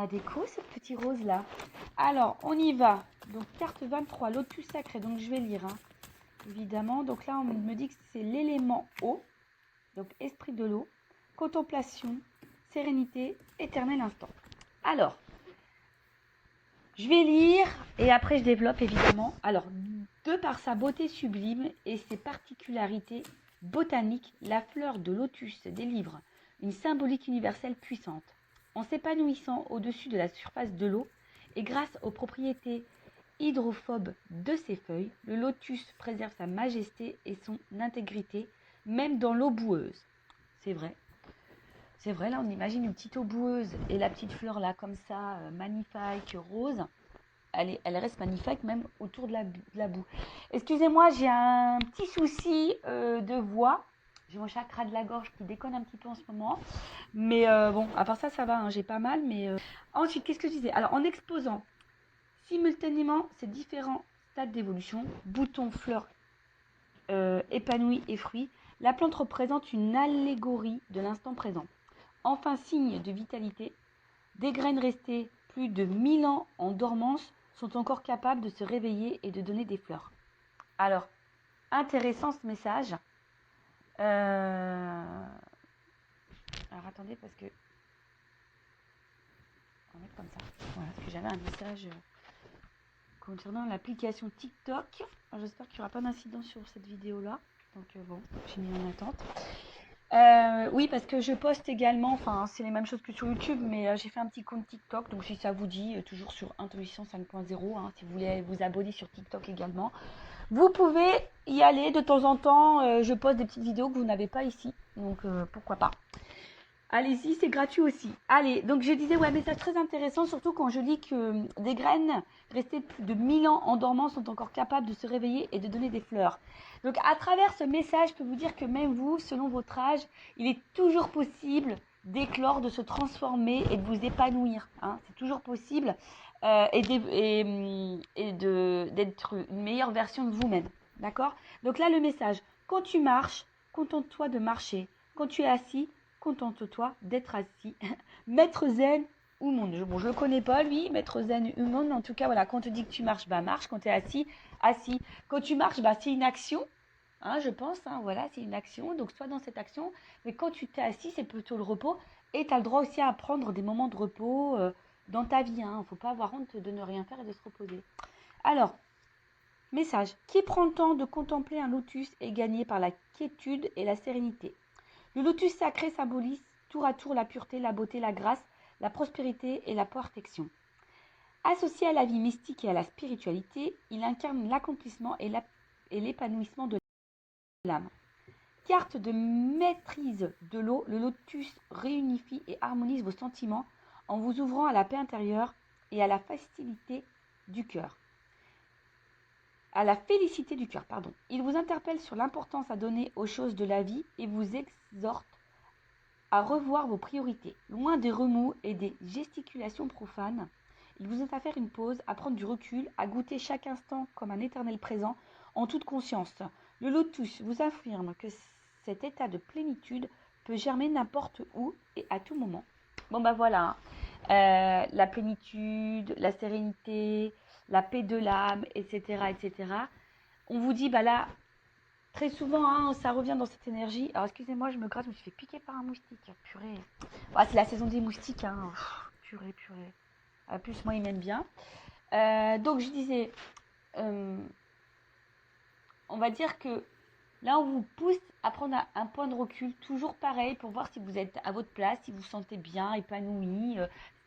La déco, ce petit rose là. Alors, on y va. Donc, carte 23, lotus sacré. Donc, je vais lire, hein, évidemment. Donc là, on me dit que c'est l'élément eau. Donc, esprit de l'eau, contemplation, sérénité, éternel instant. Alors, je vais lire et après je développe évidemment. Alors, de par sa beauté sublime et ses particularités botaniques, la fleur de lotus délivre une symbolique universelle puissante. En s'épanouissant au-dessus de la surface de l'eau et grâce aux propriétés hydrophobes de ses feuilles, le lotus préserve sa majesté et son intégrité, même dans l'eau boueuse. C'est vrai. C'est vrai, là on imagine une petite eau boueuse et la petite fleur là comme ça, magnifique, rose. Elle reste magnifique même autour de la boue. Excusez-moi, j'ai un petit souci de voix. J'ai mon chakra de la gorge qui déconne un petit peu en ce moment. Mais bon, à part ça, ça va, hein, j'ai pas mal. Mais ensuite, qu'est-ce que je disais? Alors, en exposant simultanément ces différents stades d'évolution, boutons, fleurs épanouis et fruits, la plante représente une allégorie de l'instant présent. Enfin, signe de vitalité, des graines restées plus de 1000 ans en dormance sont encore capables de se réveiller et de donner des fleurs. Alors, intéressant ce message. Alors, attendez, parce que... On va mettre comme ça. Voilà, parce que j'avais un message concernant l'application TikTok. J'espère qu'il n'y aura pas d'incident sur cette vidéo-là. Donc, bon, j'ai mis en attente. Oui, parce que je poste également, enfin c'est les mêmes choses que sur YouTube, mais j'ai fait un petit compte TikTok, donc si ça vous dit, toujours sur Intuition 5.0, hein, si vous voulez vous abonner sur TikTok également, vous pouvez y aller de temps en temps, je poste des petites vidéos que vous n'avez pas ici, donc pourquoi pas. Allez-y, c'est gratuit aussi. Allez, donc je disais, ouais, message très intéressant, surtout quand je lis que des graines restées plus de 1000 ans en dormant sont encore capables de se réveiller et de donner des fleurs. Donc à travers ce message, je peux vous dire que même vous, selon votre âge, il est toujours possible d'éclore, de se transformer et de vous épanouir. Hein. C'est toujours possible et d'être une meilleure version de vous-même. D'accord? Donc là, le message, quand tu marches, contente-toi de marcher. Quand tu es assis, contente-toi d'être assis. Maître zen ou monde. Bon, je le connais pas lui, maître zen ou monde, mais en tout cas, voilà, quand on te dit que tu marches, bah marche. Quand tu es assis, assis. Quand tu marches, bah c'est une action. Hein, je pense, hein, voilà, c'est une action. Donc, sois dans cette action. Mais quand tu t'es assis, c'est plutôt le repos. Et tu as le droit aussi à prendre des moments de repos dans ta vie. Il ne faut pas avoir honte de ne rien faire et de se reposer. Alors, message. Qui prend le temps de contempler un lotus est gagné par la quiétude et la sérénité. Le lotus sacré symbolise tour à tour la pureté, la beauté, la grâce, la prospérité et la protection. Associé à la vie mystique et à la spiritualité, il incarne l'accomplissement et l'épanouissement de l'âme. Carte de maîtrise de l'eau, le lotus réunifie et harmonise vos sentiments en vous ouvrant à la paix intérieure et à la facilité du cœur. À la félicité du cœur, pardon. Il vous interpelle sur l'importance à donner aux choses de la vie et vous exhorte à revoir vos priorités. Loin des remous et des gesticulations profanes, il vous invite à faire une pause, à prendre du recul, à goûter chaque instant comme un éternel présent en toute conscience. Le lotus vous affirme que cet état de plénitude peut germer n'importe où et à tout moment. Bon bah voilà, la plénitude, la sérénité, la paix de l'âme, etc., etc. On vous dit, bah là, très souvent, hein, ça revient dans cette énergie. Alors, excusez-moi, je me gratte, je me suis fait piquer par un moustique. Purée. Ouais, c'est la saison des moustiques. Hein. Purée, purée. En plus, moi, ils m'aiment bien. Donc, je disais, on va dire que là, on vous pousse à prendre un point de recul, toujours pareil, pour voir si vous êtes à votre place, si vous vous sentez bien, épanoui,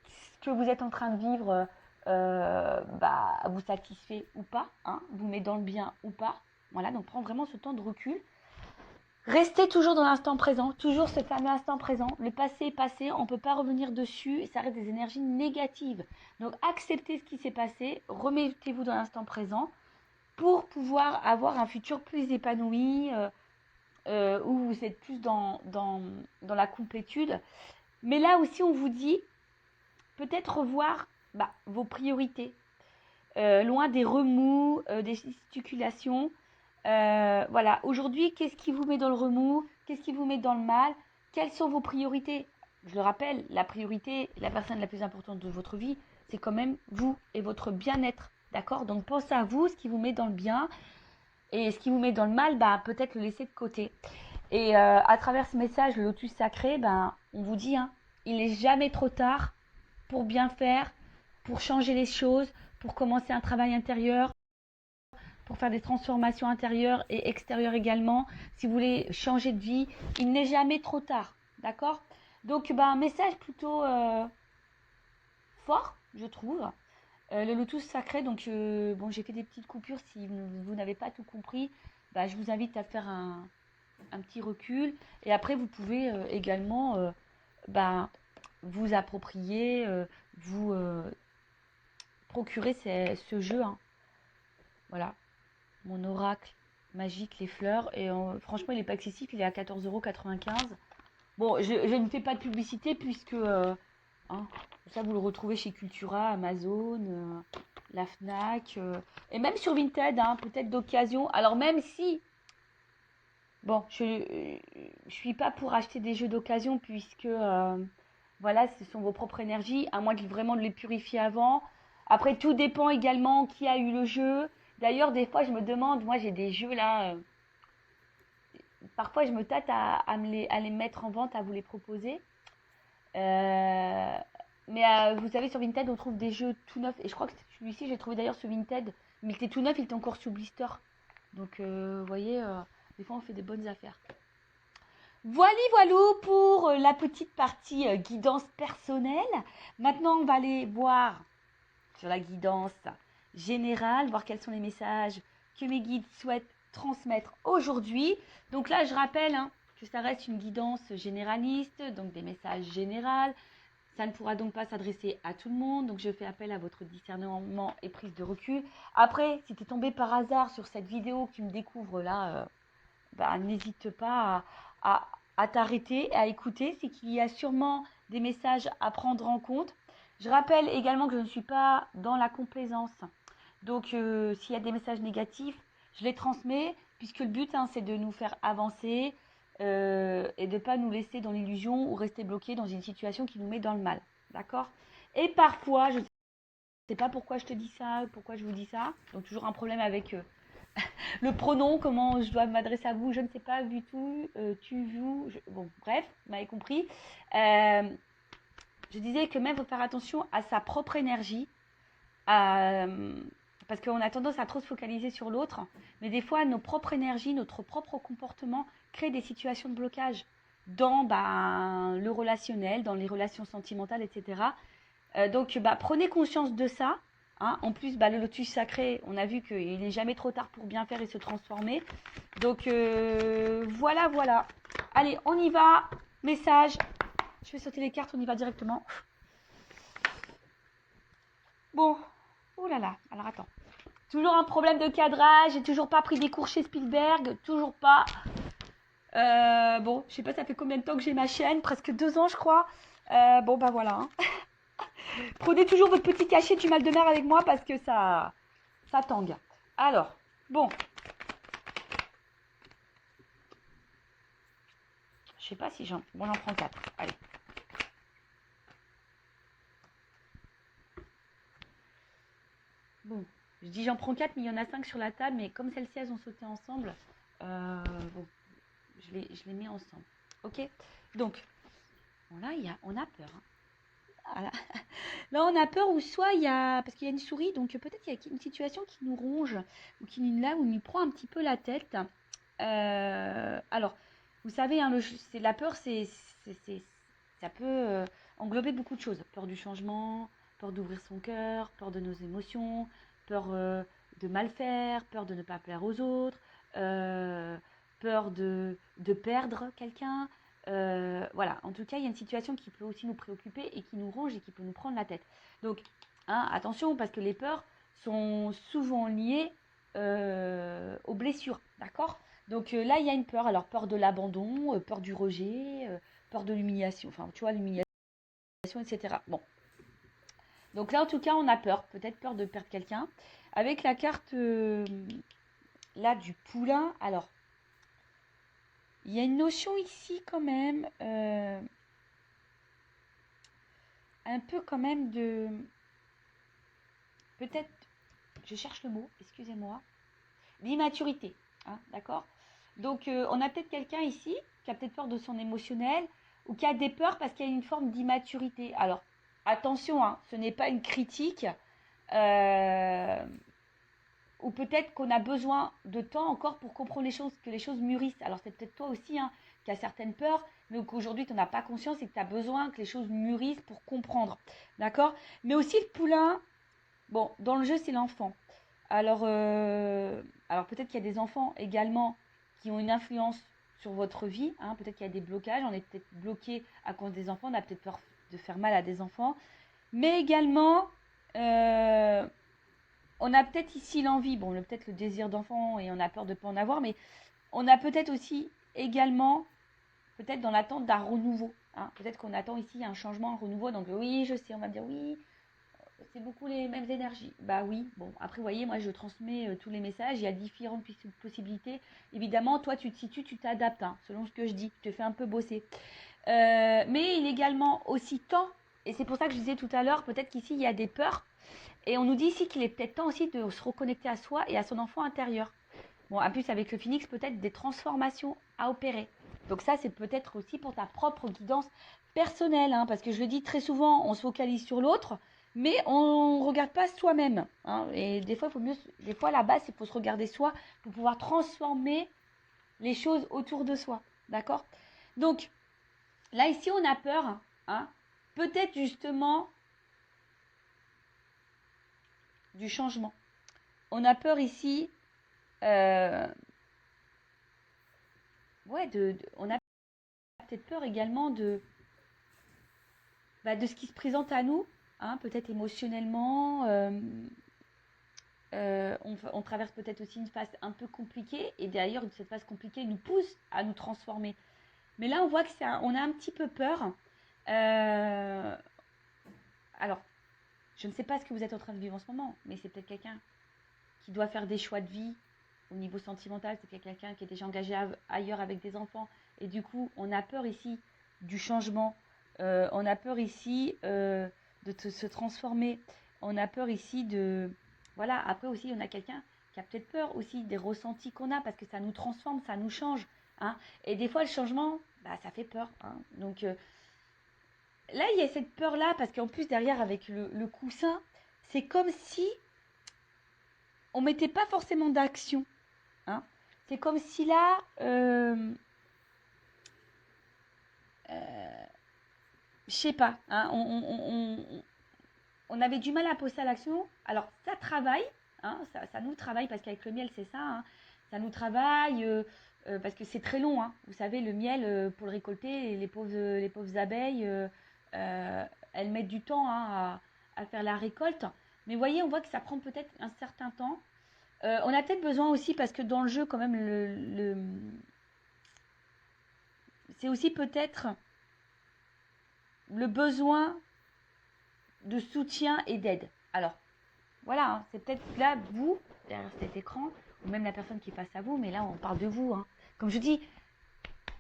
ce que vous êtes en train de vivre vous satisfait ou pas, hein, vous met dans le bien ou pas. Voilà, donc prends vraiment ce temps de recul. Restez toujours dans l'instant présent, toujours ce fameux instant présent. Le passé est passé, on ne peut pas revenir dessus et ça reste des énergies négatives. Donc acceptez ce qui s'est passé, remettez-vous dans l'instant présent pour pouvoir avoir un futur plus épanoui, où vous êtes plus dans la complétude. Mais là aussi, on vous dit peut-être revoir vos priorités, loin des remous, des gesticulations. Voilà, aujourd'hui, qu'est-ce qui vous met dans le remous? Qu'est-ce qui vous met dans le mal? Quelles sont vos priorités? je le rappelle, la priorité, la personne la plus importante de votre vie, c'est quand même vous et votre bien-être. D'accord? Donc pensez à vous, ce qui vous met dans le bien et ce qui vous met dans le mal, bah, peut-être le laisser de côté. Et à travers ce message, le lotus sacré, ben, on vous dit, hein, il n'est jamais trop tard pour bien faire, pour changer les choses, pour commencer un travail intérieur, pour faire des transformations intérieures et extérieures également. Si vous voulez changer de vie, il n'est jamais trop tard. D'accord? Donc, ben, un message plutôt fort, je trouve. Le lotus sacré, donc bon, j'ai fait des petites coupures. Si vous n'avez pas tout compris, bah, je vous invite à faire un petit recul. Et après, vous pouvez également bah, vous approprier, vous procurer ce jeu. Hein. Voilà, mon oracle magique, les fleurs. Et franchement, il n'est pas excessif, il est à 14,95 €. Bon, je ne fais pas de publicité puisque hein, ça, vous le retrouvez chez Cultura, Amazon, la Fnac, et même sur Vinted, hein, peut-être d'occasion. Alors même si, bon, je suis pas pour acheter des jeux d'occasion puisque, voilà, ce sont vos propres énergies, à moins vraiment de les purifier avant. Après, tout dépend également qui a eu le jeu. D'ailleurs, des fois, je me demande, moi j'ai des jeux là, parfois je me tâte à les mettre en vente, à vous les proposer. Euh, mais vous savez, sur Vinted, on trouve des jeux tout neufs. Et je crois que celui-ci, j'ai trouvé d'ailleurs sur Vinted. Mais il était tout neuf, il était encore sous blister. Donc, vous voyez, des fois, on fait des bonnes affaires. Voilou pour la petite partie guidance personnelle. Maintenant, on va aller voir sur la guidance générale, voir quels sont les messages que mes guides souhaitent transmettre aujourd'hui. Donc là, je rappelle hein, que ça reste une guidance généraliste, donc des messages généraux. Ça ne pourra donc pas s'adresser à tout le monde, donc je fais appel à votre discernement et prise de recul. Après, si tu es tombé par hasard sur cette vidéo que tu me découvres là, bah, n'hésite pas à t'arrêter, à écouter. C'est qu'il y a sûrement des messages à prendre en compte. Je rappelle également que je ne suis pas dans la complaisance. Donc, s'il y a des messages négatifs, je les transmets, puisque le but, hein, c'est de nous faire avancer et de ne pas nous laisser dans l'illusion ou rester bloqué dans une situation qui nous met dans le mal. D'accord? Et parfois, je ne sais pas pourquoi je te dis ça, pourquoi je vous dis ça. Donc, toujours un problème avec le pronom, comment je dois m'adresser à vous, je ne sais pas, vu tout, tu, vous. Bon, bref, vous m'avez compris. Je disais que même, il faut faire attention à sa propre énergie. Parce qu'on a tendance à trop se focaliser sur l'autre, mais des fois, nos propres énergies, notre propre comportement créent des situations de blocage dans le relationnel, dans les relations sentimentales, etc. Donc, prenez conscience de ça. Hein. En plus, le lotus sacré, on a vu qu'il n'est jamais trop tard pour bien faire et se transformer. Donc, voilà, voilà. Allez, on y va. Message. Je vais sauter les cartes, on y va directement. Bon. Oh là là. Alors, attends. Toujours un problème de cadrage. J'ai toujours pas pris des cours chez Spielberg. Toujours pas. Bon, je sais pas, ça fait combien de temps que j'ai ma chaîne. Presque 2 ans, je crois. Bon, voilà. Hein. Prenez toujours votre petit cachet du mal de mer avec moi parce que ça tangue. Alors, bon. Je sais pas si j'en... Bon, j'en prends 4. Allez. Bon, je dis j'en prends 4, mais il y en a 5 sur la table. Mais comme celles-ci, elles ont sauté ensemble, bon, je les mets ensemble. Ok? Donc, bon, là, on a peur. Hein. Voilà. Là, on a peur ou soit il y a... Parce qu'il y a une souris, donc peut-être il y a une situation qui nous ronge ou qui nous prend un petit peu la tête. Alors, vous savez, hein, la peur, ça peut englober beaucoup de choses. Peur du changement, peur d'ouvrir son cœur, peur de nos émotions, peur de mal faire, peur de ne pas plaire aux autres, peur de perdre quelqu'un. Voilà, en tout cas, il y a une situation qui peut aussi nous préoccuper et qui nous ronge et qui peut nous prendre la tête. Donc, hein, attention, parce que les peurs sont souvent liées aux blessures, d'accord? Donc là, il y a une peur. Alors, peur de l'abandon, peur du rejet, peur de l'humiliation. Enfin, tu vois, l'humiliation, etc. Bon. Donc là, en tout cas, on a peur. Peut-être peur de perdre quelqu'un. Avec la carte, là, du poulain. Alors, il y a une notion ici quand même. un peu quand même de... Peut-être, je cherche le mot, excusez-moi, d'immaturité, hein, d'accord? Donc, on a peut-être quelqu'un ici qui a peut-être peur de son émotionnel ou qui a des peurs parce qu'il y a une forme d'immaturité. Alors, attention, hein, ce n'est pas une critique. Ou peut-être qu'on a besoin de temps encore pour comprendre les choses, que les choses mûrissent. Alors c'est peut-être toi aussi hein, qui as certaines peurs, mais qu'aujourd'hui tu n'en as pas conscience et que tu as besoin que les choses mûrissent pour comprendre. D'accord? Mais aussi le poulain, bon, dans le jeu c'est l'enfant. Alors peut-être qu'il y a des enfants également qui ont une influence sur votre vie. Hein. Peut-être qu'il y a des blocages, on est peut-être bloqué à cause des enfants, on a peut-être peur de faire mal à des enfants. Mais également, on a peut-être ici l'envie, bon, peut-être le désir d'enfant et on a peur de ne pas en avoir, mais on a peut-être aussi également, peut-être dans l'attente d'un renouveau. Hein. Peut-être qu'on attend ici un changement, un renouveau. Donc oui, je sais, on va me dire oui, c'est beaucoup les mêmes énergies. Bah oui, bon, après, vous voyez, moi, je transmets tous les messages. Il y a différentes possibilités. Évidemment, toi, tu te situes, tu t'adaptes, hein, selon ce que je dis. Je te fais un peu bosser. Mais il est également aussi temps, et c'est pour ça que je disais tout à l'heure, peut-être qu'ici, il y a des peurs. Et on nous dit ici qu'il est peut-être temps aussi de se reconnecter à soi et à son enfant intérieur. Bon, en plus, avec le phénix, peut-être des transformations à opérer. Donc ça, c'est peut-être aussi pour ta propre guidance personnelle, hein, parce que je le dis très souvent, on se focalise sur l'autre, mais on ne regarde pas soi-même. Hein, et des fois, à la base, il faut se regarder soi pour pouvoir transformer les choses autour de soi. D'accord? Donc, là, ici, on a peur. Hein, peut-être justement du changement. On a peur ici, on a peut-être peur également de ce qui se présente à nous, hein, peut-être émotionnellement. On traverse peut-être aussi une phase un peu compliquée et d'ailleurs cette phase compliquée nous pousse à nous transformer. Mais là on voit que on a un petit peu peur. Alors, je ne sais pas ce que vous êtes en train de vivre en ce moment, mais c'est peut-être quelqu'un qui doit faire des choix de vie au niveau sentimental, c'est peut-être quelqu'un qui est déjà engagé ailleurs avec des enfants et du coup on a peur ici du changement, on a peur ici de se transformer, on a peur ici de... Voilà, après aussi on a quelqu'un qui a peut-être peur aussi des ressentis qu'on a parce que ça nous transforme, ça nous change. Hein. Et des fois le changement, ça fait peur. Hein. Donc là il y a cette peur-là parce qu'en plus derrière avec le coussin, c'est comme si on mettait pas forcément d'action. Hein. C'est comme si là, je sais pas, hein, on avait du mal à passer à l'action. Alors ça travaille, hein, ça nous travaille parce qu'avec le miel c'est ça, hein, ça nous travaille parce que c'est très long. Hein. Vous savez le miel pour le récolter, les pauvres abeilles, elles mettent du temps hein, à faire la récolte. Mais vous voyez, on voit que ça prend peut-être un certain temps. On a peut-être besoin aussi parce que dans le jeu quand même c'est aussi peut-être le besoin de soutien et d'aide. Alors, voilà, hein, c'est peut-être là, vous, derrière cet écran, ou même la personne qui est face à vous, mais là, on parle de vous. Hein. Comme je dis,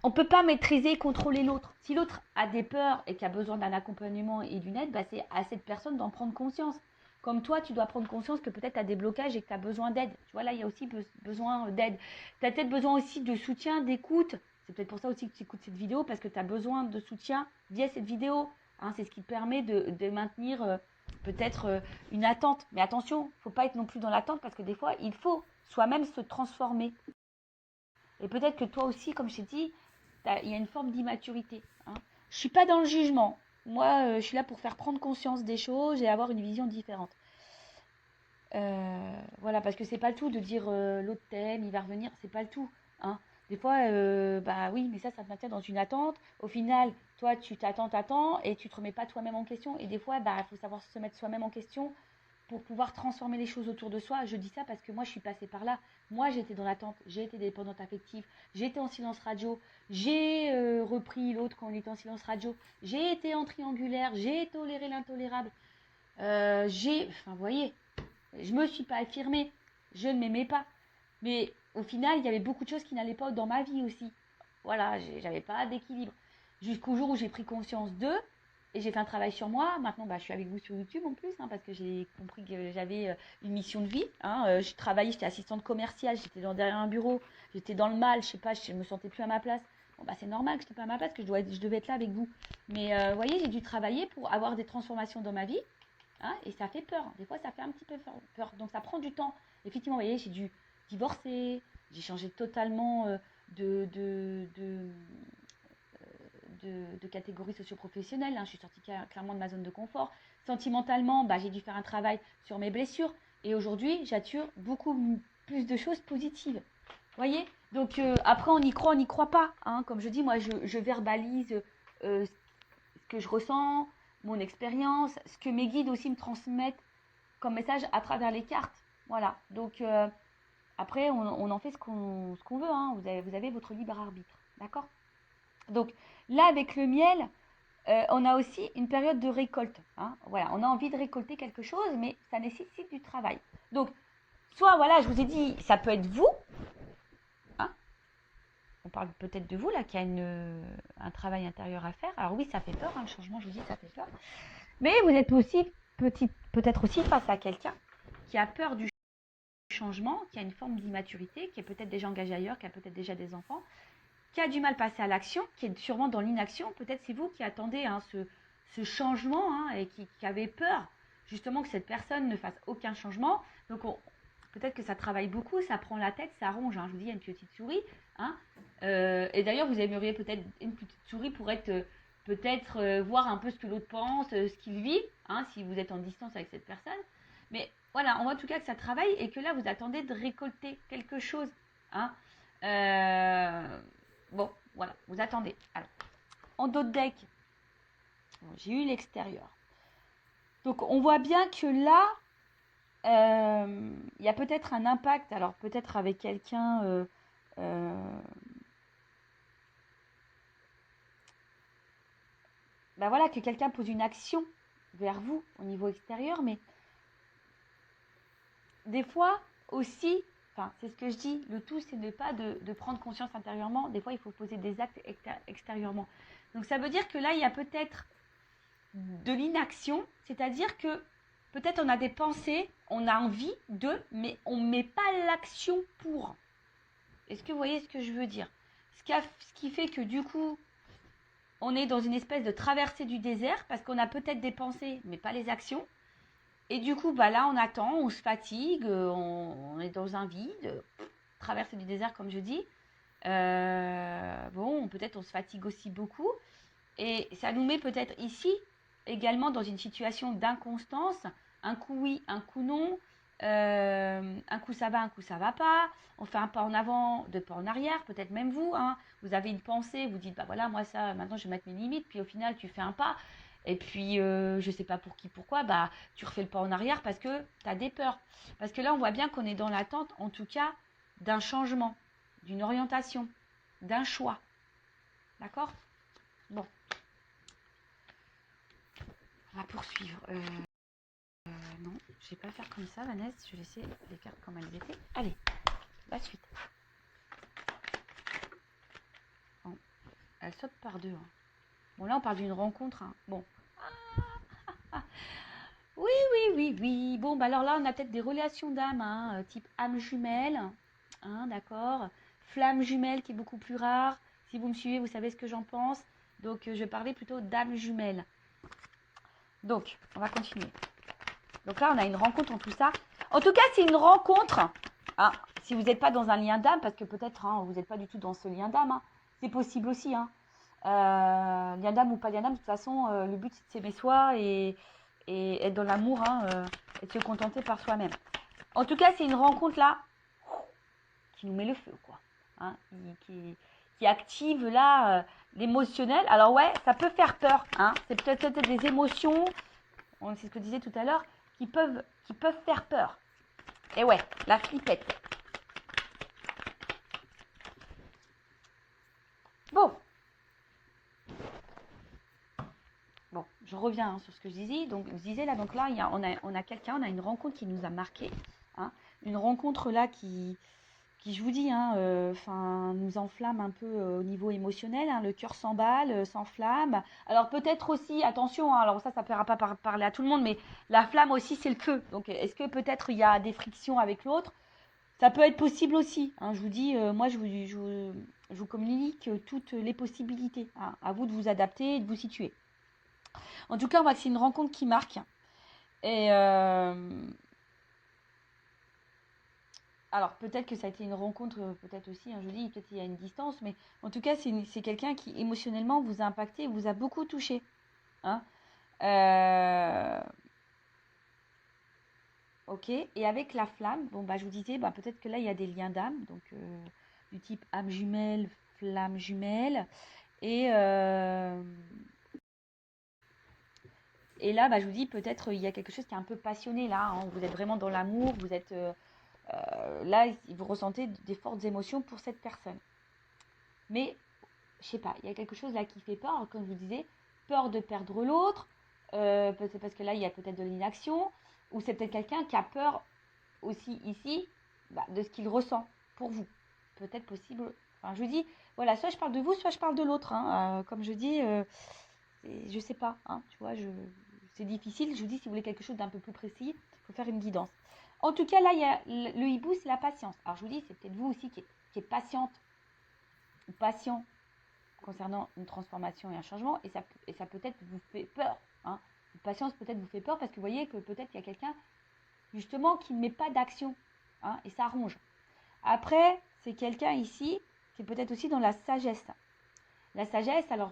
on ne peut pas maîtriser et contrôler l'autre. Si l'autre a des peurs et qui a besoin d'un accompagnement et d'une aide, c'est à cette personne d'en prendre conscience. Comme toi, tu dois prendre conscience que peut-être tu as des blocages et que tu as besoin d'aide. Tu vois, là, il y a aussi besoin d'aide. Tu as peut-être besoin aussi de soutien, d'écoute. C'est peut-être pour ça aussi que tu écoutes cette vidéo, parce que tu as besoin de soutien via cette vidéo. Hein, c'est ce qui te permet de maintenir peut-être une attente. Mais attention, il ne faut pas être non plus dans l'attente, parce que des fois, il faut soi-même se transformer. Et peut-être que toi aussi, comme je t'ai dit, il y a une forme d'immaturité. Hein. Je ne suis pas dans le jugement. Moi, je suis là pour faire prendre conscience des choses et avoir une vision différente. Voilà, parce que c'est pas le tout de dire l'autre t'aime, il va revenir, c'est pas le tout. Hein. Des fois, oui, mais ça te maintient dans une attente. Au final, toi, tu t'attends et tu te remets pas toi-même en question. Et des fois, il faut savoir se mettre soi-même en question pour pouvoir transformer les choses autour de soi. Je dis ça parce que moi, je suis passée par là. Moi, j'étais dans l'attente, j'ai été dépendante affective, j'ai été en silence radio, j'ai repris l'autre quand on était en silence radio, j'ai été en triangulaire, j'ai toléré l'intolérable. Vous voyez, je me suis pas affirmée, je ne m'aimais pas. Mais au final, il y avait beaucoup de choses qui n'allaient pas dans ma vie aussi. Voilà, j'avais pas d'équilibre. Jusqu'au jour où j'ai pris conscience d'eux. Et j'ai fait un travail sur moi. Maintenant, bah, je suis avec vous sur YouTube en plus, hein, parce que j'ai compris que j'avais une mission de vie. Hein. Je travaillais, j'étais assistante commerciale, j'étais derrière un bureau, j'étais dans le mal, je sais pas, je me sentais plus à ma place. Bon, bah, c'est normal que je n'étais pas à ma place, que je devais être là avec vous. Mais vous voyez, j'ai dû travailler pour avoir des transformations dans ma vie. Hein, et ça fait peur. Des fois, ça fait un petit peu peur. Donc, ça prend du temps. Effectivement, vous voyez, j'ai dû divorcer, j'ai changé totalement de catégorie socio-professionnelle. Hein. Je suis sortie clairement de ma zone de confort. Sentimentalement, bah, j'ai dû faire un travail sur mes blessures. Et aujourd'hui, j'attire beaucoup plus de choses positives. Vous voyez? Donc après, on n'y croit pas. Hein. Comme je dis, moi, je verbalise ce que je ressens, mon expérience, ce que mes guides aussi me transmettent comme message à travers les cartes. Voilà. Donc après, on en fait ce qu'on veut. Hein. Vous avez votre libre arbitre. D'accord? Donc là, avec le miel, on a aussi une période de récolte. Hein. Voilà, on a envie de récolter quelque chose, mais ça nécessite du travail. Donc, soit, voilà, je vous ai dit, ça peut être vous. Hein. On parle peut-être de vous, là, qui a un travail intérieur à faire. Alors oui, ça fait peur, hein, le changement, je vous dis, ça fait peur. Mais vous êtes aussi peut-être aussi face à quelqu'un qui a peur du changement, qui a une forme d'immaturité, qui est peut-être déjà engagé ailleurs, qui a peut-être déjà des enfants, qui a du mal à passer à l'action, qui est sûrement dans l'inaction. Peut-être c'est vous qui attendez hein, ce changement hein, et qui avez peur justement que cette personne ne fasse aucun changement. Donc peut-être que ça travaille beaucoup, ça prend la tête, ça ronge. Hein. Je vous dis, il y a une petite souris. Hein. Et d'ailleurs, vous aimeriez peut-être une petite souris pour être peut-être voir un peu ce que l'autre pense, ce qu'il vit, hein, si vous êtes en distance avec cette personne. Mais voilà, on voit en tout cas que ça travaille et que là, vous attendez de récolter quelque chose. Hein. Bon, voilà, vous attendez. Alors, en dos de deck, j'ai eu l'extérieur. Donc, on voit bien que là, il y a peut-être un impact. Alors, peut-être avec quelqu'un... ben voilà, que quelqu'un pose une action vers vous au niveau extérieur. Mais des fois aussi... Enfin, c'est ce que je dis. Le tout, c'est ne pas de prendre conscience intérieurement. Des fois, il faut poser des actes extérieurement. Donc, ça veut dire que là, il y a peut-être de l'inaction, c'est-à-dire que peut-être on a des pensées, on a envie mais on ne met pas l'action pour. Est-ce que vous voyez ce que je veux dire? Ce qui fait que du coup, on est dans une espèce de traversée du désert parce qu'on a peut-être des pensées, mais pas les actions. Et du coup, bah là, on attend, on se fatigue, on est dans un vide, traversée du désert, comme je dis. Bon, peut-être on se fatigue aussi beaucoup. Et ça nous met peut-être ici également dans une situation d'inconstance. Un coup oui, un coup non. Un coup ça va, un coup ça va pas. On fait un pas en avant, deux pas en arrière. Peut-être même vous, hein, vous avez une pensée, vous dites bah voilà moi ça maintenant je vais mettre mes limites. Puis au final tu fais un pas. Et puis je sais pas pour qui, pourquoi, bah tu refais le pas en arrière parce que tu as des peurs. Parce que là on voit bien qu'on est dans l'attente, en tout cas, d'un changement, d'une orientation, d'un choix. D'accord? Bon. On va poursuivre. Non, je vais pas faire comme ça, Vanessa. Je vais laisser les cartes comme elles étaient. Allez, la suite. Bon, elle saute par deux. Hein. Bon, là, on parle d'une rencontre. Hein. Bon. Oui, oui, oui, oui. Bon, bah alors là, on a peut-être des relations d'âme, hein, type âme jumelle. Hein, d'accord. Flamme jumelle qui est beaucoup plus rare. Si vous me suivez, vous savez ce que j'en pense. Donc, je parlais plutôt d'âme jumelle. Donc, on va continuer. Donc là, on a une rencontre en tout ça. En tout cas, c'est une rencontre. Hein, si vous n'êtes pas dans un lien d'âme, parce que peut-être hein, vous n'êtes pas du tout dans ce lien d'âme, hein, c'est possible aussi. Hein. Lien d'âme ou pas lien d'âme, de toute façon, le but c'est de s'aimer soi et être dans l'amour hein, et de se contenter par soi-même. En tout cas, c'est une rencontre là qui nous met le feu, quoi. Hein, qui active là l'émotionnel. Alors ouais, ça peut faire peur. Hein, c'est peut-être des émotions, c'est ce que je disais tout à l'heure, qui peuvent faire peur. Et ouais, la flippette. Bon. Bon, je reviens hein, sur ce que je disais. Donc, je disais là, donc là, on a quelqu'un, on a une rencontre qui nous a marqué. Hein, une rencontre là qui qui, je vous dis, nous enflamme un peu au niveau émotionnel, hein, le cœur s'emballe, s'enflamme. Alors peut-être aussi, attention, hein, alors ça ne plaira pas parler à tout le monde, mais la flamme aussi, c'est le feu. Donc est-ce que peut-être il y a des frictions avec l'autre? Ça peut être possible aussi, hein, je vous dis, moi je vous communique toutes les possibilités, hein, à vous de vous adapter et de vous situer. En tout cas, on voit que c'est une rencontre qui marque. Et alors peut-être que ça a été une rencontre, peut-être aussi, hein, je dis, peut-être il y a une distance, mais en tout cas, c'est quelqu'un qui émotionnellement vous a impacté, vous a beaucoup touché. Hein. Ok, et avec la flamme, bon bah je vous disais, bah, peut-être que là il y a des liens d'âme, donc du type âme jumelle, flamme jumelle, et, et là bah, je vous dis, peut-être il y a quelque chose qui est un peu passionné là, hein, vous êtes vraiment dans l'amour, vous êtes là, vous ressentez des fortes émotions pour cette personne. Mais je sais pas, il y a quelque chose là qui fait peur, comme je vous disais, peur de perdre l'autre, peut-être parce que là il y a peut-être de l'inaction, ou c'est peut-être quelqu'un qui a peur aussi ici de ce qu'il ressent pour vous. Peut-être possible. Enfin, je vous dis, voilà, soit je parle de vous, soit je parle de l'autre. Hein. Comme je dis, je sais pas. Hein, tu vois, c'est difficile. Je vous dis, si vous voulez quelque chose d'un peu plus précis, il faut faire une guidance. En tout cas, là, il y a le hibou, c'est la patience. Alors, je vous dis, c'est peut-être vous aussi qui êtes patiente ou patient concernant une transformation et un changement, et ça peut-être vous fait peur. Hein. Patience peut-être vous fait peur parce que vous voyez que peut-être il y a quelqu'un justement qui ne met pas d'action, hein, et ça ronge. Après, c'est quelqu'un ici qui est peut-être aussi dans la sagesse. La sagesse, alors,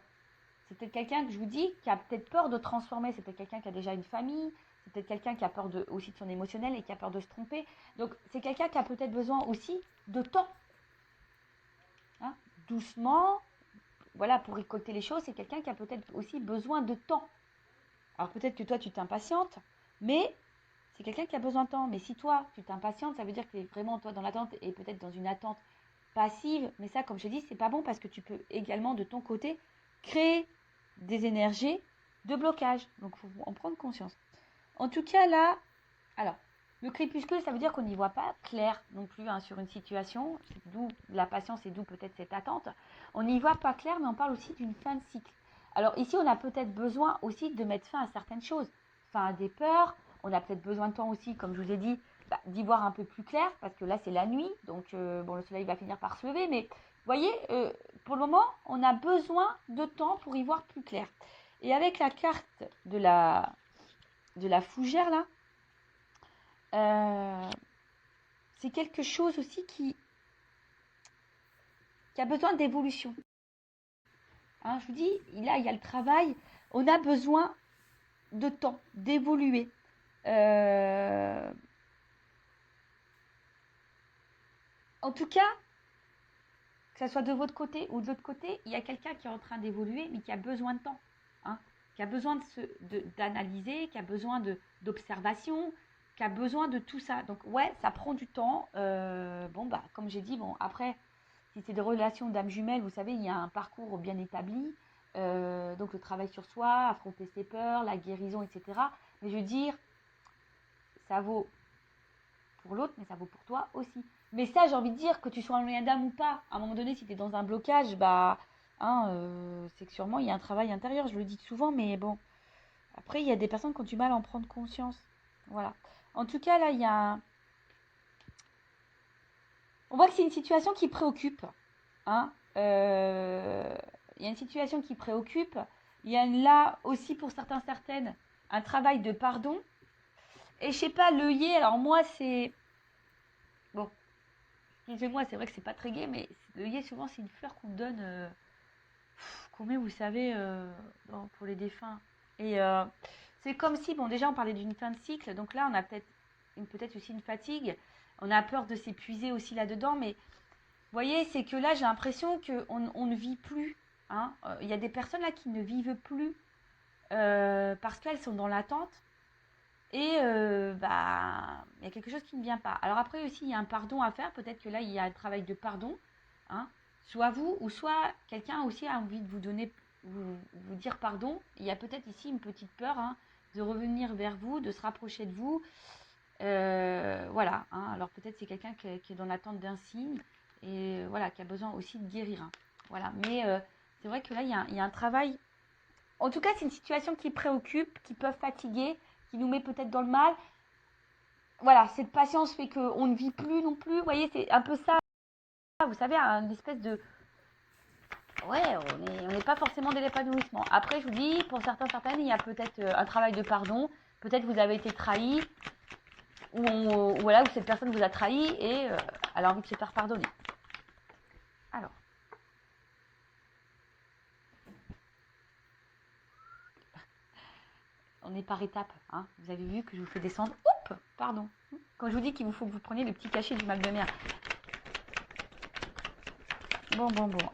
c'est peut-être quelqu'un que je vous dis qui a peut-être peur de transformer, c'est peut-être quelqu'un qui a déjà une famille, c'est peut-être quelqu'un qui a peur aussi de son émotionnel et qui a peur de se tromper. Donc, c'est quelqu'un qui a peut-être besoin aussi de temps. Hein, doucement, voilà, pour récolter les choses, c'est quelqu'un qui a peut-être aussi besoin de temps. Alors, peut-être que toi, tu t'impatientes, mais c'est quelqu'un qui a besoin de temps. Mais si toi, tu t'impatientes, ça veut dire que tu es vraiment, toi, dans l'attente et peut-être dans une attente passive. Mais ça, comme je dis, c'est pas bon parce que tu peux également, de ton côté, créer des énergies de blocage. Donc, il faut en prendre conscience. En tout cas, là, alors, le crépuscule, ça veut dire qu'on n'y voit pas clair non plus, hein, sur une situation. C'est d'où la patience et d'où peut-être cette attente. On n'y voit pas clair, mais on parle aussi d'une fin de cycle. Alors ici, on a peut-être besoin aussi de mettre fin à certaines choses. Fin à des peurs. On a peut-être besoin de temps aussi, comme je vous ai dit, d'y voir un peu plus clair, parce que là, c'est la nuit. Donc, bon, le soleil va finir par se lever. Mais, vous voyez, pour le moment, on a besoin de temps pour y voir plus clair. Et avec la carte de la fougère, là, c'est quelque chose aussi qui a besoin d'évolution. Hein, je vous dis, là, il y a le travail. On a besoin de temps, d'évoluer. En tout cas, que ce soit de votre côté ou de l'autre côté, il y a quelqu'un qui est en train d'évoluer, mais qui a besoin de temps. Hein, qui a besoin d'analyser, qui a besoin d'observation, qui a besoin de tout ça. Donc, ouais, ça prend du temps. Comme j'ai dit, bon, après, si c'est des relations d'âme jumelle, vous savez, il y a un parcours bien établi. Donc, le travail sur soi, affronter ses peurs, la guérison, etc. Mais je veux dire, ça vaut pour l'autre, mais ça vaut pour toi aussi. Mais ça, j'ai envie de dire, que tu sois un lien d'âme ou pas, à un moment donné, si tu es dans un blocage, c'est que sûrement il y a un travail intérieur, je le dis souvent, mais bon. Après, il y a des personnes qui ont du mal à en prendre conscience. Voilà. En tout cas, là, il y a on voit que c'est une situation qui préoccupe. Hein. Il y a une situation qui préoccupe. Il y a là aussi, pour certaines, un travail de pardon. Et je sais pas, l'œillet, alors moi, c'est... Bon, excusez-moi, c'est vrai que c'est pas très gai, mais l'œillet, souvent, c'est une fleur qu'on donne, qu'on met, vous savez, pour les défunts. Et c'est comme si, bon, déjà, on parlait d'une fin de cycle, donc là, on a peut-être aussi une fatigue. On a peur de s'épuiser aussi là-dedans, mais vous voyez, c'est que là, j'ai l'impression qu'on ne vit plus. Hein. Il y a des personnes là qui ne vivent plus parce qu'elles sont dans l'attente. Et il y a quelque chose qui ne vient pas. Alors après aussi, il y a un pardon à faire. Peut-être que là, il y a un travail de pardon. Hein. Soit vous, ou soit quelqu'un aussi a envie de vous donner, vous dire pardon. Il y a peut-être ici une petite peur, hein, de revenir vers vous, de se rapprocher de vous. Voilà, hein. Alors peut-être c'est quelqu'un qui est dans l'attente d'un signe et voilà, qui a besoin aussi de guérir, hein. Voilà, mais c'est vrai que là, il y a un travail. En tout cas, c'est une situation qui préoccupe, qui peut fatiguer, qui nous met peut-être dans le mal. Voilà, cette patience fait qu'on ne vit plus non plus. Vous voyez, c'est un peu ça. Vous savez, une espèce de... Ouais, on n'est pas forcément dans l'épanouissement. Après, je vous dis, pour certains, certaines, il y a peut-être un travail de pardon. Peut-être vous avez été trahi, voilà, où cette personne vous a trahi et elle a envie de se faire pardonner. Alors, on est par étapes, hein. Vous avez vu que je vous fais descendre. Oups, pardon. Quand je vous dis qu'il vous faut que vous preniez le petit cachet du mal de mer. Bon.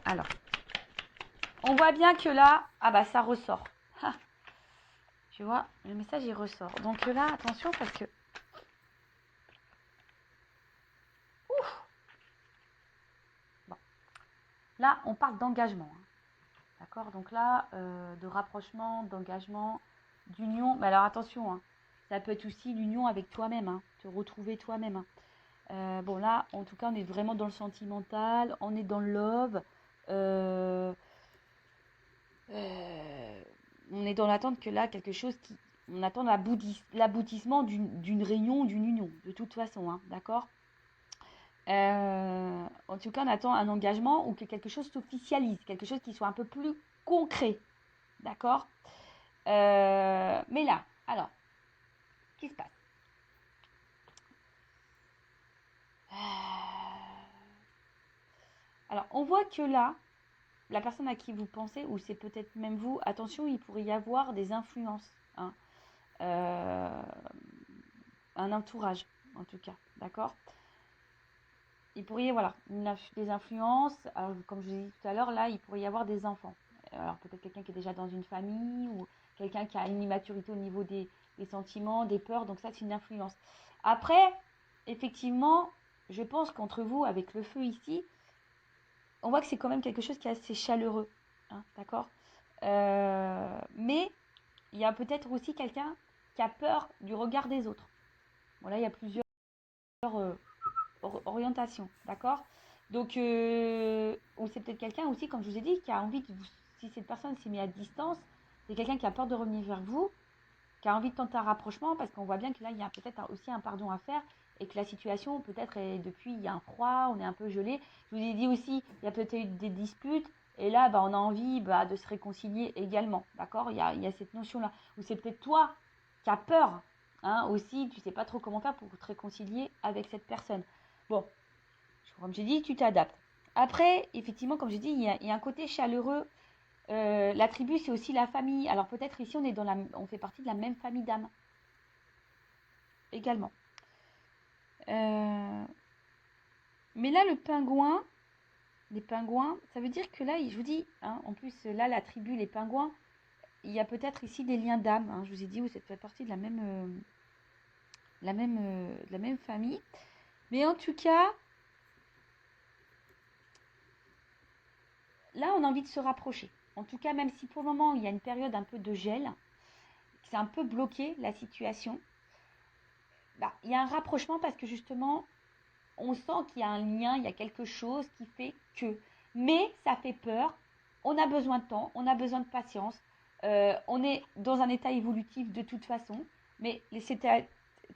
Alors, on voit bien que là, ah bah ça ressort. Ha. Tu vois, le message il ressort. Donc là, attention parce que... Ouf. Bon. Là, on parle d'engagement, hein. D'accord? Donc là, de rapprochement, d'engagement, d'union. Mais alors attention, hein, ça peut être aussi l'union avec toi-même, hein, te retrouver toi-même, hein. Bon là, en tout cas, on est vraiment dans le sentimental, on est dans le love. On est dans l'attente que là, quelque chose qui... On attend l'aboutissement d'une réunion, d'une union, de toute façon, hein, d'accord? En tout cas, on attend un engagement ou que quelque chose s'officialise, quelque chose qui soit un peu plus concret, d'accord? Mais là, alors, qu'est-ce qui se passe? Alors, on voit que là, la personne à qui vous pensez, ou c'est peut-être même vous, attention, il pourrait y avoir des influences, hein. Un entourage, en tout cas, d'accord? Il pourrait y avoir des influences. Alors, comme je vous ai dit tout à l'heure, là, il pourrait y avoir des enfants. Alors, peut-être quelqu'un qui est déjà dans une famille ou quelqu'un qui a une immaturité au niveau des sentiments, des peurs. Donc, ça, c'est une influence. Après, effectivement, je pense qu'entre vous, avec le feu ici, on voit que c'est quand même quelque chose qui est assez chaleureux, hein, d'accord? Mais il y a peut-être aussi quelqu'un qui a peur du regard des autres. Voilà, il y a plusieurs orientation, d'accord? Donc, ou c'est peut-être quelqu'un aussi, comme je vous ai dit, qui a envie de vous, si cette personne s'est mise à distance, c'est quelqu'un qui a peur de revenir vers vous, qui a envie de tenter un rapprochement, parce qu'on voit bien que là, il y a peut-être aussi un pardon à faire, et que la situation, peut-être, est depuis, il y a un froid, on est un peu gelé. Je vous ai dit aussi, il y a peut-être eu des disputes, et là, bah, on a envie de se réconcilier également, d'accord? Il y a cette notion-là. Ou c'est peut-être toi qui as peur, hein, aussi, tu sais pas trop comment faire pour te réconcilier avec cette personne. Bon, comme j'ai dit, tu t'adaptes. Après, effectivement, comme j'ai dit, il y a un côté chaleureux. La tribu, c'est aussi la famille. Alors peut-être ici, on fait partie de la même famille d'âmes également. Mais là, les pingouins, ça veut dire que là, je vous dis, hein, en plus, là, la tribu, les pingouins, il y a peut-être ici des liens d'âme, hein. Je vous ai dit, vous faites partie de la même famille. Mais en tout cas, là, on a envie de se rapprocher. En tout cas, même si pour le moment, il y a une période un peu de gel, c'est un peu bloqué la situation, bah, il y a un rapprochement parce que justement, on sent qu'il y a un lien, il y a quelque chose qui fait que. Mais ça fait peur, on a besoin de temps, on a besoin de patience, on est dans un état évolutif de toute façon, mais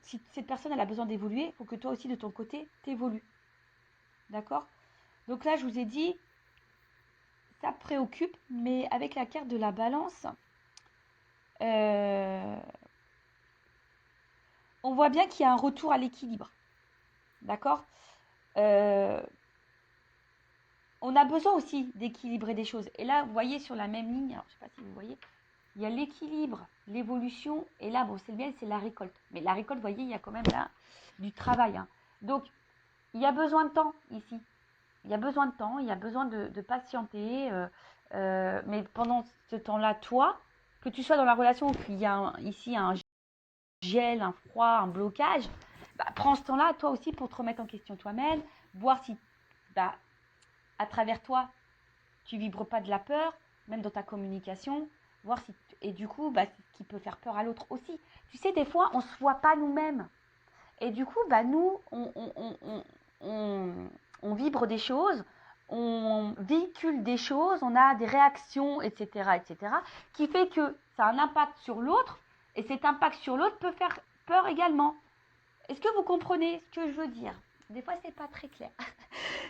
si cette personne elle a besoin d'évoluer, il faut que toi aussi de ton côté t'évolues. D'accord? Donc là, je vous ai dit, ça préoccupe, mais avec la carte de la balance, euh, on voit bien qu'il y a un retour à l'équilibre. D'accord? Euh, on a besoin aussi d'équilibrer des choses. Et là, vous voyez sur la même ligne, alors je ne sais pas si vous voyez, il y a l'équilibre, l'évolution, et là, bon, c'est bien, c'est la récolte. Mais la récolte, vous voyez, il y a quand même là du travail, hein. Donc, il y a besoin de temps ici. Il y a besoin de temps, il y a besoin de patienter. Mais pendant ce temps-là, toi, que tu sois dans la relation où il y a ici un gel, un froid, un blocage, bah, prends ce temps-là, toi aussi, pour te remettre en question toi-même, voir si bah, à travers toi, tu vibres pas de la peur, même dans ta communication, voir si et du coup, bah, ce qui peut faire peur à l'autre aussi. Tu sais, des fois, on se voit pas nous-mêmes. Et du coup, bah, nous, on vibre des choses, on véhicule des choses, on a des réactions, etc., qui fait que ça a un impact sur l'autre, et cet impact sur l'autre peut faire peur également. Est-ce que vous comprenez ce que je veux dire? Des fois, c'est pas très clair.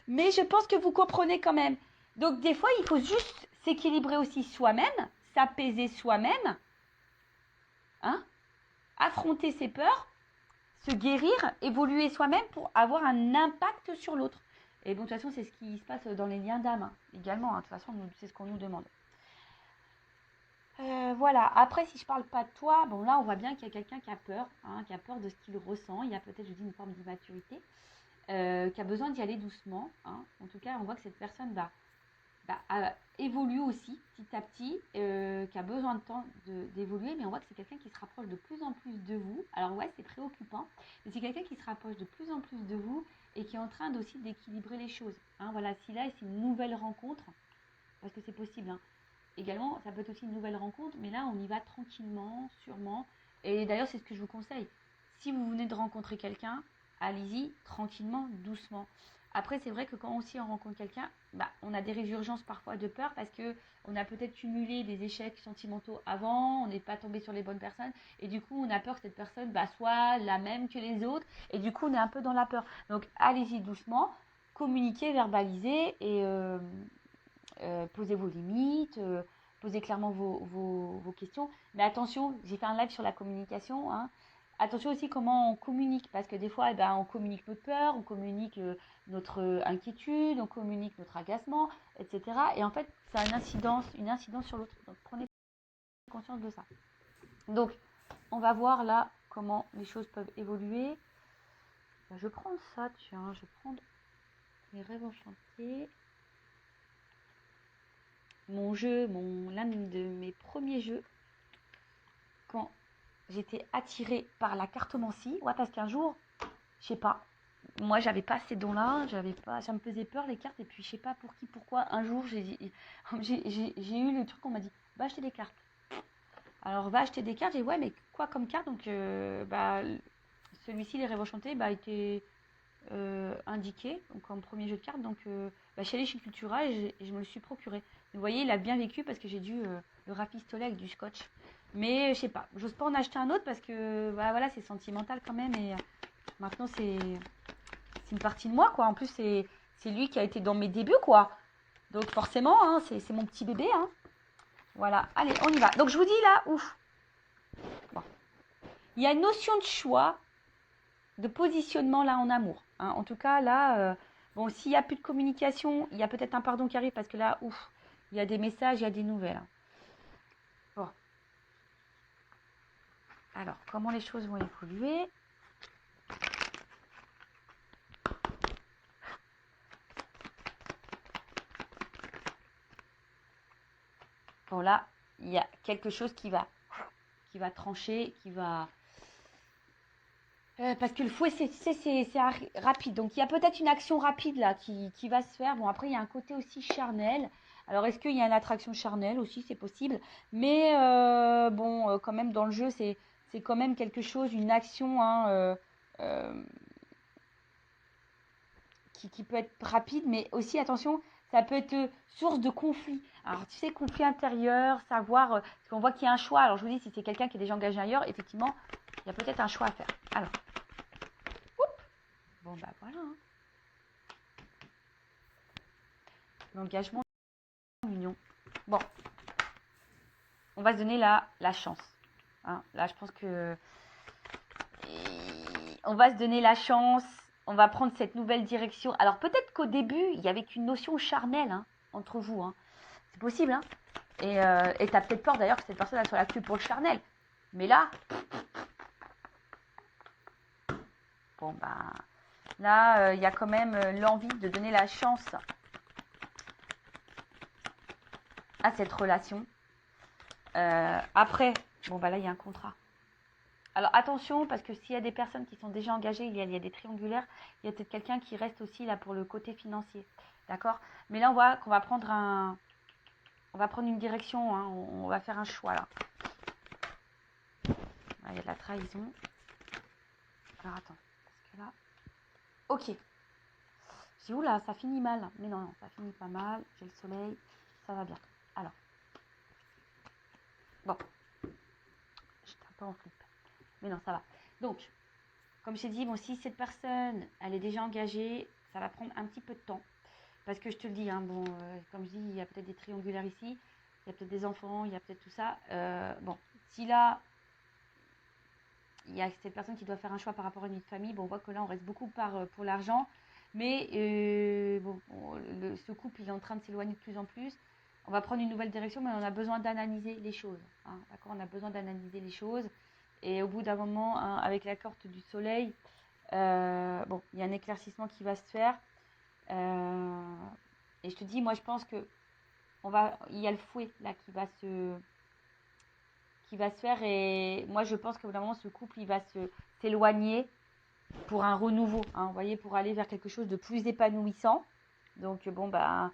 Mais je pense que vous comprenez quand même. Donc, des fois, il faut juste s'équilibrer aussi soi-même, s'apaiser soi-même, hein, affronter ses peurs, se guérir, évoluer soi-même pour avoir un impact sur l'autre. Et bon, de toute façon, c'est ce qui se passe dans les liens d'âme, hein, également. Hein, de toute façon, c'est ce qu'on nous demande. Voilà. Après, si je parle pas de toi, bon là, on voit bien qu'il y a quelqu'un qui a peur, hein, qui a peur de ce qu'il ressent. Il y a peut-être, je dis, une forme d'immaturité, qui a besoin d'y aller doucement. Hein. En tout cas, on voit que cette personne évolue aussi petit à petit, qui a besoin de temps d'évoluer, mais on voit que c'est quelqu'un qui se rapproche de plus en plus de vous. Alors ouais, c'est préoccupant, mais c'est quelqu'un qui se rapproche de plus en plus de vous et qui est en train aussi d'équilibrer les choses. Hein, voilà, si là c'est une nouvelle rencontre, parce que c'est possible, hein. Également, ça peut être aussi une nouvelle rencontre, mais là on y va tranquillement, sûrement. Et d'ailleurs, c'est ce que je vous conseille. Si vous venez de rencontrer quelqu'un, allez-y tranquillement, doucement. Après, c'est vrai que quand aussi on rencontre quelqu'un, on a des résurgences parfois de peur parce que on a peut-être cumulé des échecs sentimentaux avant, on n'est pas tombé sur les bonnes personnes et du coup on a peur que cette personne soit la même que les autres et du coup on est un peu dans la peur. Donc allez-y doucement, communiquez, verbalisez et posez vos limites, posez clairement vos questions. Mais attention, j'ai fait un live sur la communication, hein. Attention aussi comment on communique, parce que des fois, on communique notre peur, on communique notre inquiétude, on communique notre agacement, etc. Et en fait, ça a une incidence sur l'autre. Donc, prenez conscience de ça. Donc, on va voir là comment les choses peuvent évoluer. Je vais prendre ça, tiens, je vais prendre les rêves enchantés. L'un de mes premiers jeux, quand j'étais attirée par la cartomancie, ouais, parce qu'un jour, je sais pas, moi j'avais pas ces dons-là, ça me faisait peur les cartes, et puis je sais pas pour qui, pourquoi, un jour j'ai eu le truc, on m'a dit, va acheter des cartes. Alors va acheter des cartes, j'ai dit, ouais, mais quoi comme carte? Donc celui-ci, les rêves enchantés, était indiqué donc en premier jeu de cartes. Donc je suis allée chez Cultura et je me le suis procuré. Vous voyez, il a bien vécu parce que j'ai dû le rafistoler avec du scotch. Mais je sais pas, j'ose pas en acheter un autre parce que voilà, c'est sentimental quand même. Et maintenant, c'est une partie de moi, quoi. En plus, c'est lui qui a été dans mes débuts, quoi. Donc forcément, hein, c'est mon petit bébé. Hein. Voilà, allez, on y va. Donc je vous dis là, ouf. Bon. Il y a une notion de choix, de positionnement là en amour. Hein. En tout cas, là, bon, s'il n'y a plus de communication, il y a peut-être un pardon qui arrive parce que là, ouf, il y a des messages, il y a des nouvelles. Hein. Bon. Alors, comment les choses vont évoluer? Bon, là, il y a quelque chose qui va trancher, qui va... parce que le fouet, c'est rapide. Donc, il y a peut-être une action rapide là qui va se faire. Bon, après, il y a un côté aussi charnel. Alors, est-ce qu'il y a une attraction charnelle aussi? C'est possible. Mais bon, quand même, dans le jeu, c'est quand même quelque chose, une action hein, qui peut être rapide. Mais aussi, attention, ça peut être source de conflit. Alors, tu sais, conflit intérieur, savoir... parce qu'on voit qu'il y a un choix. Alors, je vous dis, si c'est quelqu'un qui est déjà engagé ailleurs, effectivement, il y a peut-être un choix à faire. Alors... Bon, voilà. Hein. L'engagement, l'union. Bon, on va se donner la chance. Hein. Là, je pense que... On va se donner la chance. On va prendre cette nouvelle direction. Alors, peut-être qu'au début, il n'y avait qu'une notion charnelle hein, entre vous. Hein. C'est possible. Hein. Et tu as peut-être peur d'ailleurs que cette personne elle soit là que pour le charnel. Mais là... Bon, là, il y a quand même l'envie de donner la chance à cette relation. Après, bon, là, il y a un contrat. Alors, attention, parce que s'il y a des personnes qui sont déjà engagées, il y a des triangulaires, il y a peut-être quelqu'un qui reste aussi là pour le côté financier. D'accord? Mais là, on voit qu'on va prendre une direction, hein, on va faire un choix, là. Là, il y a de la trahison. Alors, attends. Là. Ok. C'est où là? Ça finit mal. Mais non, non, ça finit pas mal. J'ai le soleil. Ça va bien. Alors. Bon. J'étais un peu en flip. Mais non, ça va. Donc, comme je t'ai dit, bon, si cette personne, elle est déjà engagée, ça va prendre un petit peu de temps. Parce que je te le dis, hein, bon, comme je dis, il y a peut-être des triangulaires ici. Il y a peut-être des enfants, il y a peut-être tout ça. Bon, si là, il y a cette personne qui doit faire un choix par rapport à une vie de famille, bon, on voit que là, on reste beaucoup pour l'argent. Mais bon, ce couple, il est en train de s'éloigner de plus en plus. On va prendre une nouvelle direction, mais on a besoin d'analyser les choses. Hein, d'accord, on a besoin d'analyser les choses. Et au bout d'un moment, hein, avec la carte du soleil, bon, il y a un éclaircissement qui va se faire. Et je te dis, moi, je pense que il y a le fouet là qui va se faire. Et moi, je pense qu'au bout d'un moment, ce couple, il va s'éloigner pour un renouveau, hein, vous voyez, pour aller vers quelque chose de plus épanouissant. Donc, bon, bon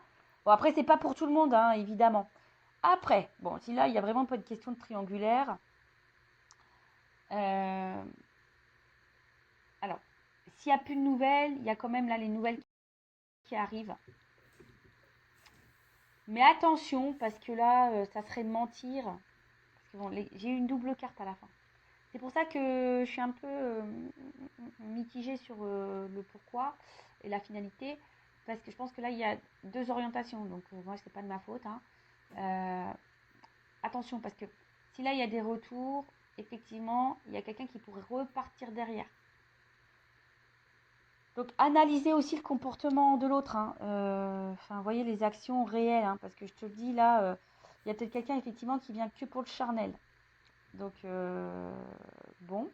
après, c'est pas pour tout le monde, hein, évidemment. Après, bon, si là, il n'y a vraiment pas de question de triangulaire. Alors, s'il n'y a plus de nouvelles, il y a quand même là les nouvelles qui arrivent. Mais attention, parce que là, ça serait de mentir. Parce que bon, j'ai eu une double carte à la fin. C'est pour ça que je suis un peu mitigée sur le pourquoi et la finalité. Parce que je pense que là, il y a deux orientations. Donc, moi, c'est pas de ma faute. Hein. Attention, parce que si là, il y a des retours, effectivement, il y a quelqu'un qui pourrait repartir derrière. Donc, analysez aussi le comportement de l'autre. Hein. Vous voyez les actions réelles. Hein, parce que je te le dis, là, il y a peut-être quelqu'un, effectivement, qui vient que pour le charnel. Donc, bon.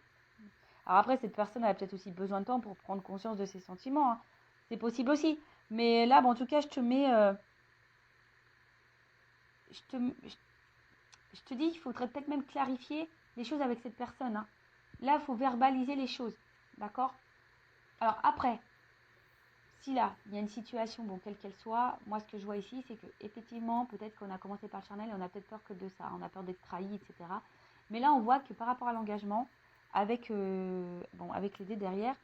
Alors après, cette personne a peut-être aussi besoin de temps pour prendre conscience de ses sentiments. Hein. C'est possible aussi. Mais là, bon, en tout cas, je te mets... je te dis, il faudrait peut-être même clarifier les choses avec cette personne. Hein. Là, il faut verbaliser les choses. D'accord? Alors après, si là, il y a une situation, bon, quelle qu'elle soit, moi, ce que je vois ici, c'est que effectivement, peut-être qu'on a commencé par le charnel et on a peut-être peur que de ça. On a peur d'être trahi, etc. Mais là, on voit que par rapport à l'engagement, avec les dés derrière,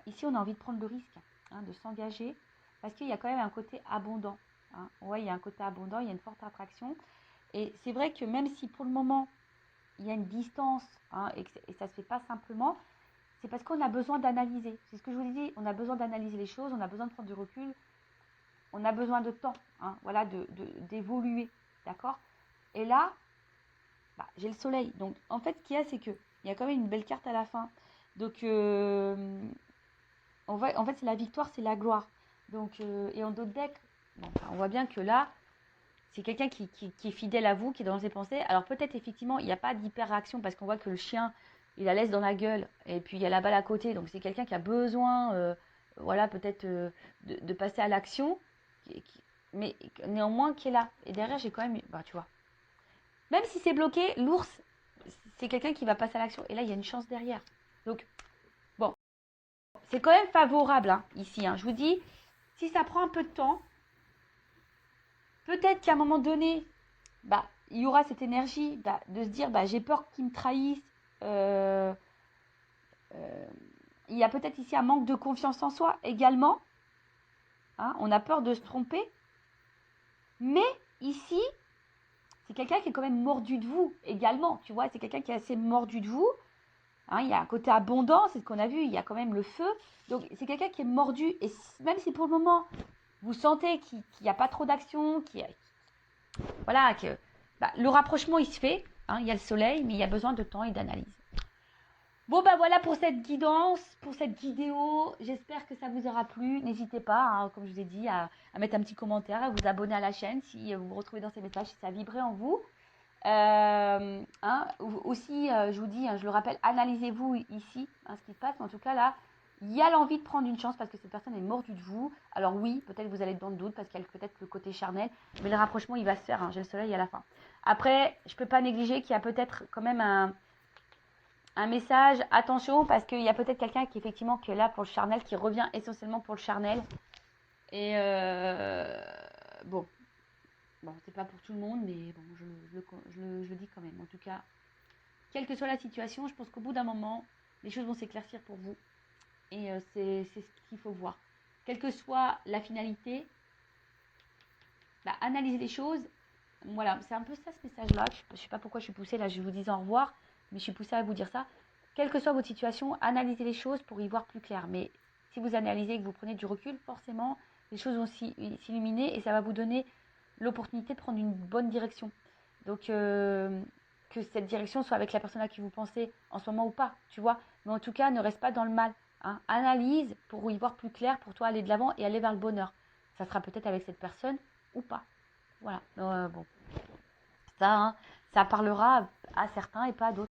ici, on a envie de prendre le risque, hein, de s'engager, parce qu'il y a quand même un côté abondant. Hein. Ouais, il y a un côté abondant, il y a une forte attraction. Et c'est vrai que même si pour le moment, il y a une distance, hein, et ça ne se fait pas simplement, c'est parce qu'on a besoin d'analyser. C'est ce que je vous ai dit, on a besoin d'analyser les choses, on a besoin de prendre du recul, on a besoin de temps, hein, voilà, d'évoluer, d'accord? Et là, j'ai le soleil. Donc, en fait, ce qu'il y a, c'est qu'il y a quand même une belle carte à la fin. Donc, en fait, c'est la victoire, c'est la gloire. Donc, et en d'autres decks, on voit bien que là, c'est quelqu'un qui est fidèle à vous, qui est dans ses pensées. Alors, peut-être, effectivement, il n'y a pas d'hyper-réaction parce qu'on voit que le chien, il la laisse dans la gueule. Et puis, il y a la balle à côté. Donc, c'est quelqu'un qui a besoin, voilà, peut-être de passer à l'action. Mais néanmoins, qui est là. Et derrière, j'ai quand même, tu vois. Même si c'est bloqué, l'ours, c'est quelqu'un qui va passer à l'action. Et là, il y a une chance derrière. Donc, bon, c'est quand même favorable, hein, ici. Hein. Je vous dis, si ça prend un peu de temps, peut-être qu'à un moment donné, il y aura cette énergie de se dire, j'ai peur qu'ils me trahissent. Il y a peut-être ici un manque de confiance en soi également. Hein, on a peur de se tromper. Mais ici, c'est quelqu'un qui est quand même mordu de vous également. Tu vois, c'est quelqu'un qui est assez mordu de vous. Hein, il y a un côté abondant, c'est ce qu'on a vu. Il y a quand même le feu. Donc, c'est quelqu'un qui est mordu. Et même si pour le moment, vous sentez qu'il n'y a pas trop d'action, voilà, que le rapprochement, il se fait. Hein, il y a le soleil, mais il y a besoin de temps et d'analyse. Bon, voilà pour cette guidance, pour cette vidéo. J'espère que ça vous aura plu. N'hésitez pas, hein, comme je vous ai dit, à mettre un petit commentaire, à vous abonner à la chaîne si vous vous retrouvez dans ces messages, si ça vibrait en vous. Aussi, je vous dis, je le rappelle, analysez-vous ici, ce qui se passe. Mais en tout cas, là, il y a l'envie de prendre une chance parce que cette personne est mordue de vous. Alors oui, peut-être vous allez être dans le doute parce qu'il y a peut-être le côté charnel. Mais le rapprochement, il va se faire. Hein, j'ai le soleil à la fin. Après, je ne peux pas négliger qu'il y a peut-être quand même un message, attention, parce qu'il y a peut-être quelqu'un qui effectivement qui est là pour le charnel, qui revient essentiellement pour le charnel. Et bon, c'est pas pour tout le monde, mais bon, je le dis quand même. En tout cas, quelle que soit la situation, je pense qu'au bout d'un moment, les choses vont s'éclaircir pour vous. Et c'est ce qu'il faut voir. Quelle que soit la finalité, analyser les choses. Voilà, c'est un peu ça ce message-là. Je ne sais pas pourquoi je suis poussée, là je vous dis au revoir, mais je suis poussée à vous dire ça. Quelle que soit votre situation, analysez les choses pour y voir plus clair. Mais si vous analysez et que vous prenez du recul, forcément, les choses vont s'illuminer et ça va vous donner l'opportunité de prendre une bonne direction. Donc, que cette direction soit avec la personne à qui vous pensez en ce moment ou pas, tu vois. Mais en tout cas, ne reste pas dans le mal. Hein. Analyse pour y voir plus clair, pour toi aller de l'avant et aller vers le bonheur. Ça sera peut-être avec cette personne ou pas. Voilà. Bon, ça, hein, ça parlera à certains et pas à d'autres.